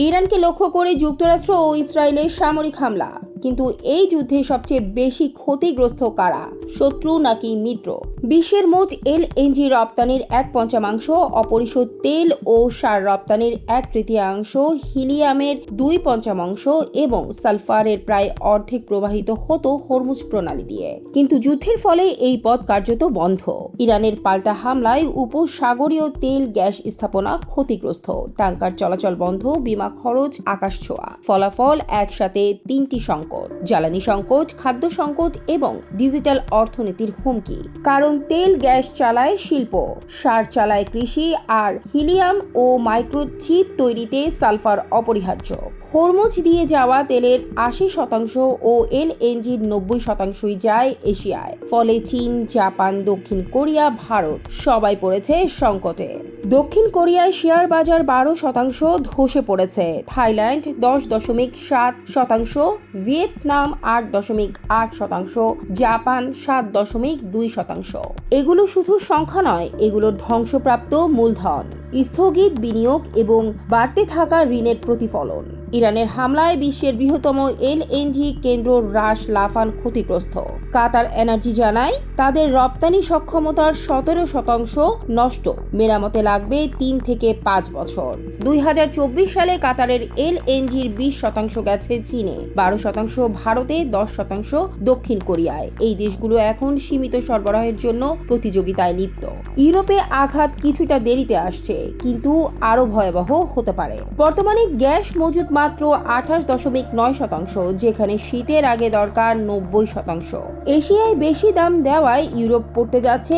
ইরানকে লক্ষ্য করে যুক্তরাষ্ট্র ও ইসরায়েলের সামরিক হামলা। কিন্তু এই যুদ্ধে সবচেয়ে বেশি ক্ষতিগ্রস্ত কারা, শত্রু নাকি মিত্র? বিশ্বের মোট এলএনজি রপ্তানির 1/5, অপরিশোধিত তেল ও সার রপ্তানির 1/3, হিলিয়ামের 2/5 এবং সালফারের প্রায় অর্ধেক প্রবাহিত হতো হরমুজ প্রণালী দিয়ে। কিন্তু যুদ্ধের ফলে এই পথ কার্যত বন্ধ। ইরানের পাল্টা হামলায় উপসাগরীয় তেল গ্যাস স্থাপনা ক্ষতিগ্রস্ত, ট্যাঙ্কার চলাচল বন্ধ, বিমা খরচ আকাশছোঁয়া। ফলাফল একসাথে 3টি সংকট: জ্বালানি সংকট, খাদ্য সংকট এবং ডিজিটাল অর্থনীতির হুমকি। কারণ তেল গ্যাস চালায় শিল্প, সার চালায় কৃষি, আর হিলিয়াম ও মাইক্রোচিপ তৈরিতে সালফার অপরিহার্য। হরমুজ দিয়ে যাওয়া তেলের 80% ও এলএনজির 90%ই যায় এশিয়ায়। ফলে চীন, জাপান, দক্ষিণ কোরিয়া, ভারত সবাই পড়েছে সংকটে। দক্ষিণ কোরিয়ায় শেয়ার বাজার 12% ধসে পড়েছে, থাইল্যান্ড 10.7%, ভিয়েতনাম 8.8%, জাপান 7.2%। এগুলো শুধু সংখ্যা নয়, এগুলোর ধ্বংসপ্রাপ্ত মূলধন, স্থগিত বিনিয়োগ এবং বাড়তে থাকা ঋণের প্রতিফলন। ইরানের হামলায় বিশ্বের বৃহত্তম এলএনজি কেন্দ্র রাস লাফান ক্ষতিগ্রস্ত। কাতার এনার্জি জানায় তাদের রপ্তানি সক্ষমতার 17% নষ্ট, মেরামতে লাগবে 3 থেকে 5 বছর। 2024 সালে কাতারের এলএনজির 20% গেছে চীনে, 12% ভারতে, 10% দক্ষিণ কোরিয়ায়। এই দেশগুলো এখন সীমিত সরবরাহের জন্য প্রতিযোগিতায় লিপ্ত। ইউরোপে আঘাত কিছুটা দেরিতে আসছে, কিন্তু আরো ভয়াবহ হতে পারে। বর্তমানে গ্যাস মজুদ মাত্র 28.9%, যেখানে শীতের আগে দরকার 90%। এশিয়ায় বেশি দাম দেওয়ায় ইউরোপ পড়তে যাচ্ছে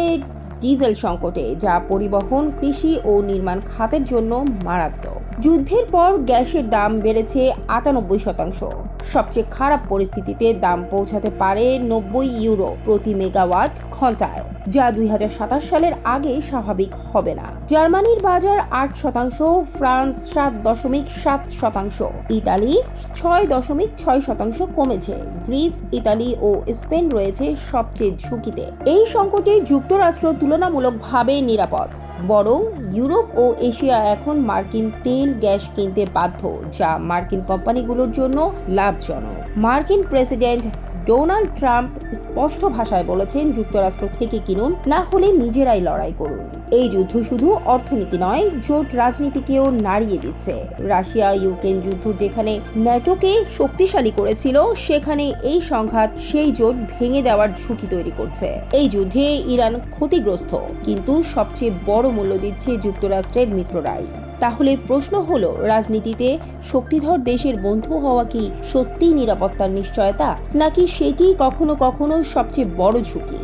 ডিজেল সংকটে, যা পরিবহন, কৃষি ও নির্মাণ খাতের জন্য মারাত্মক। যুদ্ধের পর গ্যাসের দাম বেড়েছে 98%। সবচেয়ে খারাপ পরিস্থিতিতে দাম পৌঁছাতে পারে 90 ইউরো প্রতি মেগাওয়াট ঘন্টায়, যা 2027 সালের আগে স্বাভাবিক হবে না। জার্মানির বাজার 8%, ফ্রান্স 7.7%, ইতালি 6.6% কমেছে। গ্রিস, ইতালি ও স্পেন রয়েছে সবচেয়ে ঝুঁকিতে। এই সংকটে যুক্তরাষ্ট্র তুলনামূলকভাবে নিরাপদ, বরং ইউরোপ ও এশিয়া এখন মার্কিন তেল গ্যাস কিনতে বাধ্য, যা মার্কিন কোম্পানিগুলোর জন্য লাভজনক। মার্কিন প্রেসিডেন্ট ডোনাল্ড ট্রাম্প স্পষ্ট ভাষায় বলেছেন, যুক্তরাষ্ট্র থেকে কিনুন, না হলে নিজেরাই লড়াই করুন। এই যুদ্ধ শুধু অর্থনীতি নয়, জোট রাজনীতিকেও নাড়িয়ে দিচ্ছে। রাশিয়া ইউক্রেন যুদ্ধ যেখানে ন্যাটোকে শক্তিশালী করেছিল, সেখানে এই সংঘাত সেই জোট ভেঙে দেওয়ার ঝুঁকি তৈরি করছে। এই যুদ্ধে ইরান ক্ষতিগ্রস্ত, কিন্তু সবচেয়ে বড় মূল্য দিচ্ছে যুক্তরাষ্ট্রের মিত্ররাই। তাহলে প্রশ্ন হলো, রাজনীতিতে শক্তিধর দেশের বন্ধু হওয়া কি সত্যিই নিরাপত্তার নিশ্চয়তা, নাকি সেটি কখনো কখনো সবচেয়ে বড় ঝুঁকি?